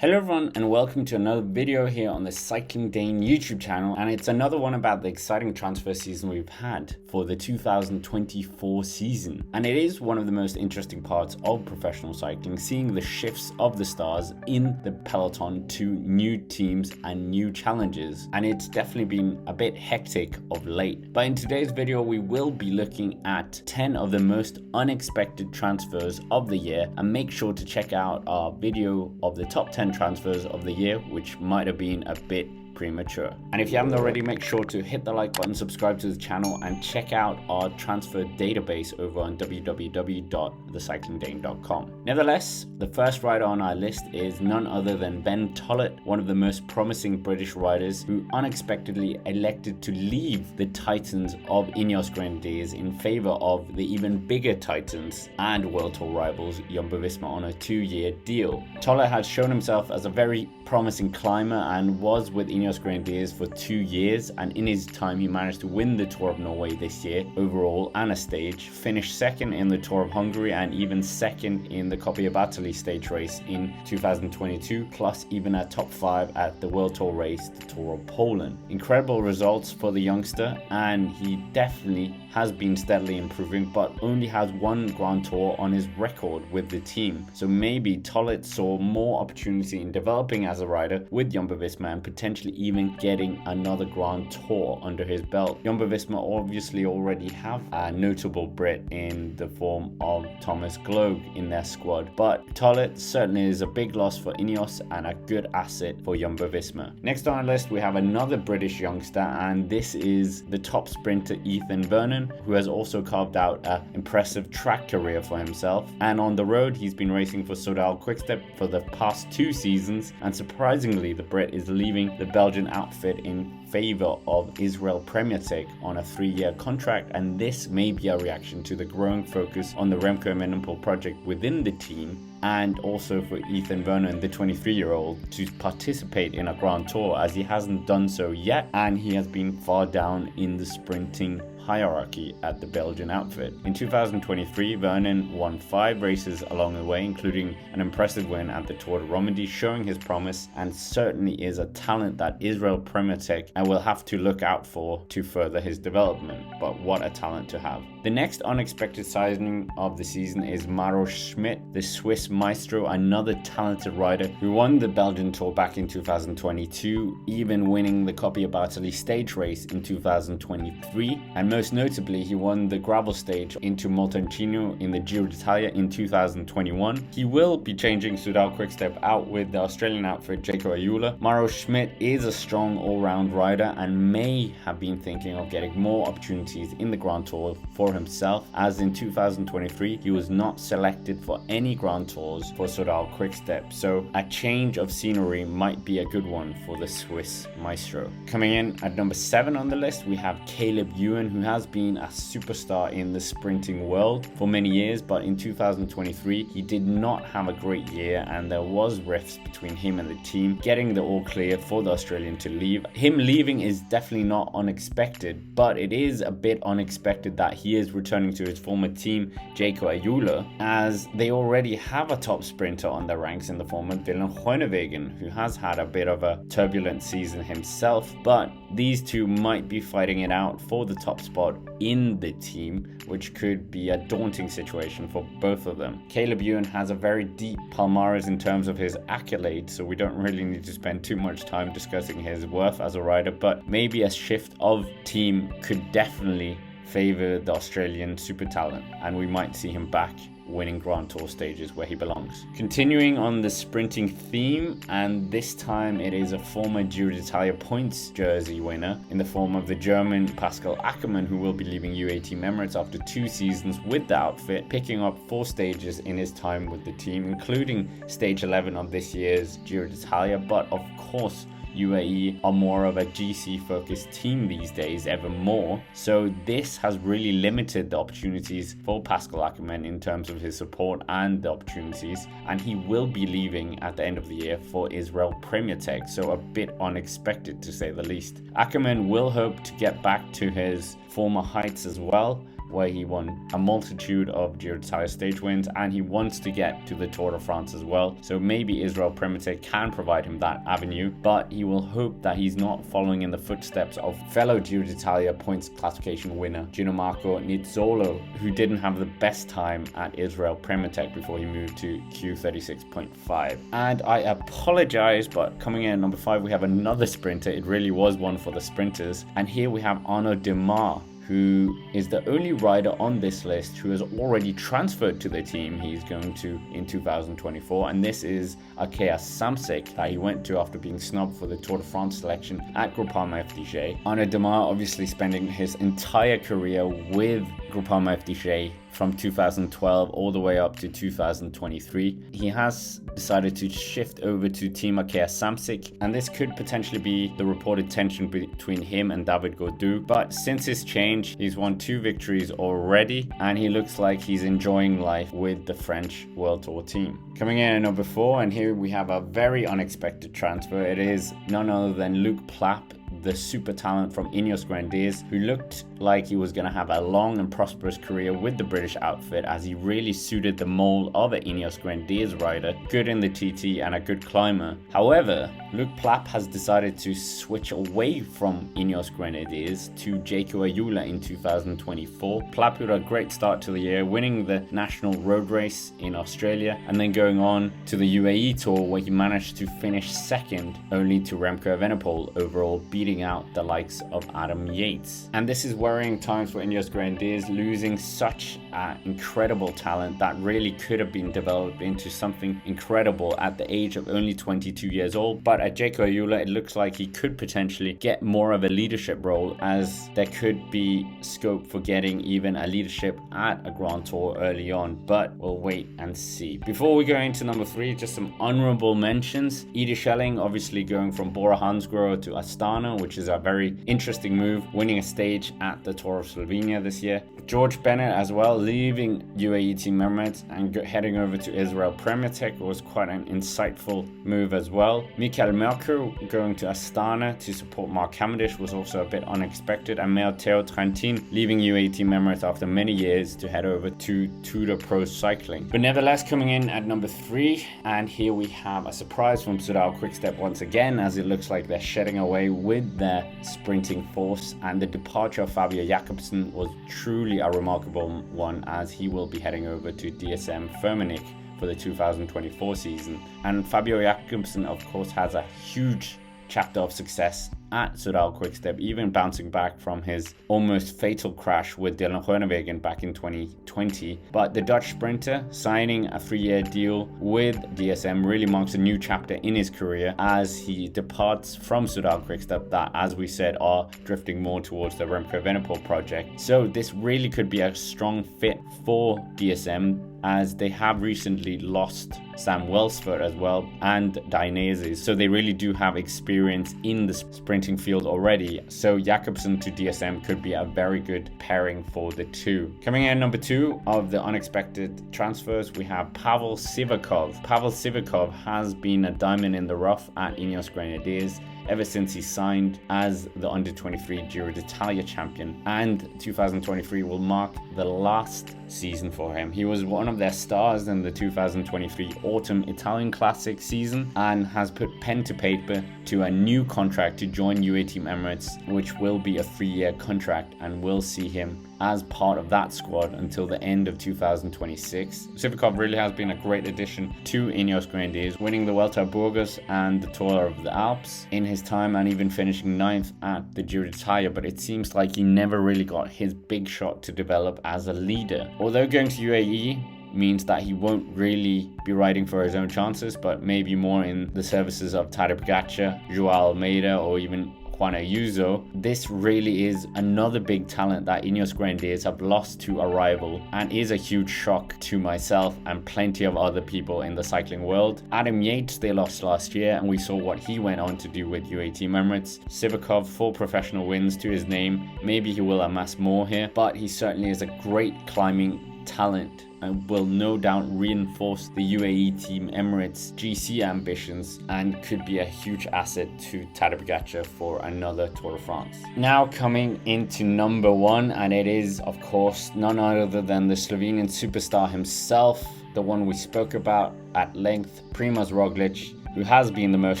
Hello everyone and welcome to another video here on the Cycling Dane YouTube channel, and it's another one about the exciting transfer season we've had for the 2024 season. And it is one of the most interesting parts of professional cycling, seeing the shifts of the stars in the peloton to new teams and new challenges, and it's definitely been a bit hectic of late. But in today's video we will be looking at 10 of the most unexpected transfers of the year, and make sure to check out our video of the top 10 transfers of the year, which might have been a bit premature. And if you haven't already, make sure to hit the like button, subscribe to the channel, and check out our transfer database over on www.thecyclingdane.com. Nevertheless, the first rider on our list is none other than Ben Tulett, one of the most promising British riders who unexpectedly elected to leave the Titans of Ineos Grenadiers in favor of the even bigger Titans and World Tour rivals Jumbo-Visma on a 2-year deal. Tulett has shown himself as a very promising climber and was with Ineos Grenadiers for 2 years, and in his time he managed to win the Tour of Norway this year overall and a stage, finished second in the Tour of Hungary and even second in the Coppi Bartali stage race in 2022, plus even a top 5 at the World Tour race, the Tour of Poland. Incredible results for the youngster, and he definitely has been steadily improving, but only has one Grand Tour on his record with the team. So maybe Tulett saw more opportunity in developing as a rider with Jumbo-Visma and potentially even getting another Grand Tour under his belt. Jumbo-Visma obviously already have a notable Brit in the form of Thomas Gloag in their squad, but Tulett certainly is a big loss for Ineos and a good asset for Jumbo-Visma. Next on our list we have another British youngster, and this is the top sprinter Ethan Vernon, who has also carved out an impressive track career for himself. And on the road he's been racing for soudal-quick for the past 2 seasons, and surprisingly the Brit is leaving the Belgian outfit in favor of Israel Premier Tech on a 3-year contract, and this may be a reaction to the growing focus on the Remco Evenepoel project within the team, and also for Ethan Vernon, the 23-year-old, to participate in a Grand Tour, as he hasn't done so yet and he has been far down in the sprinting hierarchy at the Belgian outfit. In 2023, Vernon won 5 races along the way, including an impressive win at the Tour de Romandie, showing his promise, and certainly is a talent that Israel Premier Tech will have to look out for to further his development. But what a talent to have. The next unexpected signing of the season is Mauro Schmid, the Swiss maestro, another talented rider who won the Belgian Tour back in 2022, even winning the Coppi Bartali stage race in 2023, and most notably he won the gravel stage into Montalcino in the Giro d'Italia in 2021. He will be changing soudal-quick out with the Australian outfit Jaco Ayula. Mauro Schmid is a strong all-round rider and may have been thinking of getting more opportunities in the Grand Tour for himself, as in 2023 he was not selected for any Grand Tours for soudal-quick, so a change of scenery might be a good one for the Swiss maestro. Coming in at number 7 on the list we have Caleb Ewan, who has been a superstar in the sprinting world for many years, but in 2023 he did not have a great year, and there was rifts between him and the team, getting the all clear for the Australian to leave. Him leaving is definitely not unexpected, but it is a bit unexpected that he is returning to his former team Jaco Ayula, as they already have a top sprinter on their ranks in the form of Dylan Groenewegen, who has had a bit of a turbulent season himself, but these two might be fighting it out for the top spot in the team, which could be a daunting situation for both of them. Caleb Ewan has a very deep palmarès in terms of his accolades, so we don't really need to spend too much time discussing his worth as a rider, but maybe a shift of team could definitely favor the Australian super talent, and we might see him back winning Grand Tour stages where he belongs. Continuing on the sprinting theme, and this time it is a former Giro d'Italia points jersey winner in the form of the German Pascal Ackermann, who will be leaving UAE Team Emirates after 2 seasons with the outfit, picking up 4 stages in his time with the team, including stage 11 of this year's Giro d'Italia. But of course UAE are more of a GC focused team these days, ever more, so this has really limited the opportunities for Pascal Ackermann in terms of his support and the opportunities, and he will be leaving at the end of the year for Israel Premier Tech, so a bit unexpected to say the least. Ackermann will hope to get back to his former heights as well, where he won a multitude of Giro d'Italia stage wins, and he wants to get to the Tour de France as well. So maybe Israel Primož can provide him that avenue, but he will hope that he's not following in the footsteps of fellow Giro d'Italia points classification winner Gianmarco Nizzolo, who didn't have the best time at Israel Primož before he moved to Q36.5. And I apologize, but coming in at number 5, we have another sprinter. It really was one for the sprinters. And here we have Arnaud Demare, who is the only rider on this list who has already transferred to the team he's going to in 2024, and this is Arkea Samsic that he went to after being snubbed for the Tour de France selection at Groupama FDJ. Arnaud Demare obviously spending his entire career with Groupama FDJ from 2012 all the way up to 2023. He has decided to shift over to Team Arkea Samsic, and this could potentially be the reported tension between him and David Gaudu. But since his change, he's won 2 victories already, and he looks like he's enjoying life with the French World Tour team. Coming in at number 4, and here we have a very unexpected transfer. It is none other than Luc Plapp, the super talent from Ineos Grenadiers, who looked like he was going to have a long and prosperous career with the British outfit, as he really suited the mold of an Ineos Grenadiers rider, good in the TT and a good climber. However, Luc Plapp has decided to switch away from Ineos Grenadiers to Jayco Ayula in 2024. Plapp had a great start to the year, winning the national road race in Australia and then going on to the UAE Tour, where he managed to finish second only to Remco Evenepoel overall, beating out the likes of Adam Yates. And this is worrying times for Ineos Grenadiers, losing such incredible talent that really could have been developed into something incredible at the age of only 22 years old. But at Jayco Ayula, it looks like he could potentially get more of a leadership role, as there could be scope for getting even a leadership at a Grand Tour early on, but we'll wait and see. Before we go into number 3, just some honorable mentions. Ida Schelling obviously going from Bora-Hansgrohe to Astana, which is a very interesting move, winning a stage at the Tour of Slovenia this year. George Bennett as well, leaving UAE Team Emirates and heading over to Israel Primož was quite an insightful move as well. Michael Merkur going to Astana to support Mark Cavendish was also a bit unexpected, and Matteo Trentin leaving UAE Team Emirates after many years to head over to Tudor Pro Cycling. But nevertheless, coming in at number 3, and here we have a surprise from soudal-quick once again, as it looks like they're shedding away with their sprinting force, and the departure of Fabio Jakobsen was truly a remarkable one, as he will be heading over to DSM Firmenich for the 2024 season. And Fabio Jakobsen, of course, has a huge chapter of success at soudal-quick, even bouncing back from his almost fatal crash with Dylan Groenewegen back in 2020. But the Dutch sprinter signing a 3-year deal with DSM really marks a new chapter in his career, as he departs from soudal-quick that, as we said, are drifting more towards the Remco Evenepoel project. So this really could be a strong fit for DSM, as they have recently lost Sam Welsford as well and Dainese, so they really do have experience in the sprinting field already. So Jakobsen to DSM could be a very good pairing for the two. Coming in number 2 of the unexpected transfers, we have Pavel Sivakov. Pavel Sivakov has been a diamond in the rough at Ineos Grenadiers ever since he signed as the under-23 Giro d'Italia champion, and 2023 will mark the last season for him. He was one of their stars in the 2023 Autumn Italian Classic season and has put pen to paper to a new contract to join UAE Team Emirates, which will be a 3-year contract, and will see him as part of that squad until the end of 2026. Sivakov really has been a great addition to Ineos Grenadiers, winning the Vuelta a Burgos and the Tour of the Alps in his time, and even finishing 9th at the Giro d'Italia, but it seems like he never really got his big shot to develop as a leader. Although going to UAE means that he won't really be riding for his own chances, but maybe more in the services of Tadej Pogačar, Joao Almeida, or even Juan Ayuso. This really is another big talent that Ineos Grenadiers have lost to a rival, and is a huge shock to myself and plenty of other people in the cycling world. Adam Yates they lost last year, and we saw what he went on to do with UAE Team Emirates. Sivakov, 4 professional wins to his name. Maybe he will amass more here, but he certainly is a great climbing talent and will no doubt reinforce the UAE team Emirates GC ambitions and could be a huge asset to Tadej Pogačar for another Tour de France. Now coming into number 1, and it is of course none other than the Slovenian superstar himself, the one we spoke about at length, Primož Roglič, who has been the most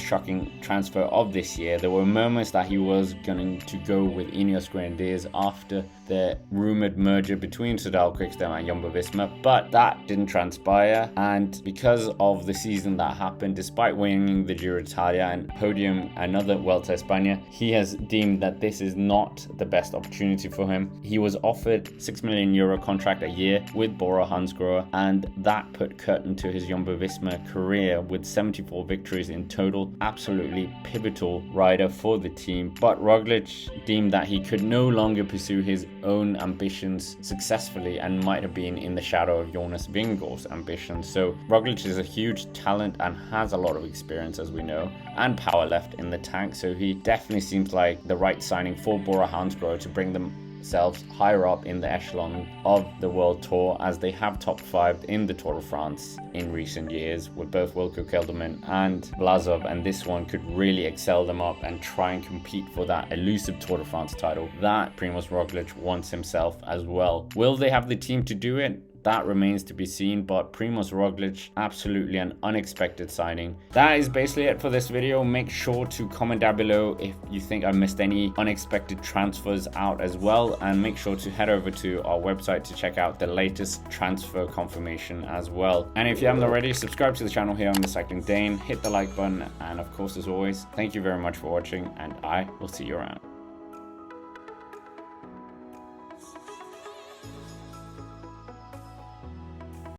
shocking transfer of this year. There were murmurs that he was going to go with Ineos Grenadiers after the rumored merger between soudal-quick and jumbo-visma, but that didn't transpire, and because of the season that happened, despite winning the Giro d'Italia and podium another Vuelta a España, he has deemed that this is not the best opportunity for him. He was offered €6 million contract a year with Bora-Hansgrohe, and that put curtain to his jumbo-visma career with 74 victories in total. Absolutely pivotal rider for the team, but Roglic deemed that he could no longer pursue his own ambitions successfully and might have been in the shadow of Jonas Vingegaard's ambitions. So Roglic is a huge talent and has a lot of experience, as we know, and power left in the tank, so he definitely seems like the right signing for Bora-Hansgrohe to bring themselves higher up in the echelon of the World Tour, as they have top 5 in the Tour de France in recent years with both Wilco Kelderman and Vlasov, and this one could really excel them up and try and compete for that elusive Tour de France title that Primož Roglic wants himself as well. Will they have the team to do it? That remains to be seen, but Primož Roglic, absolutely an unexpected signing. That is basically it for this video. Make sure to comment down below if you think I missed any unexpected transfers out as well, and make sure to head over to our website to check out the latest transfer confirmation as well. And if you haven't already, subscribe to the channel here on The Cycling Dane, hit the like button, and of course, as always, thank you very much for watching, and I will see you around.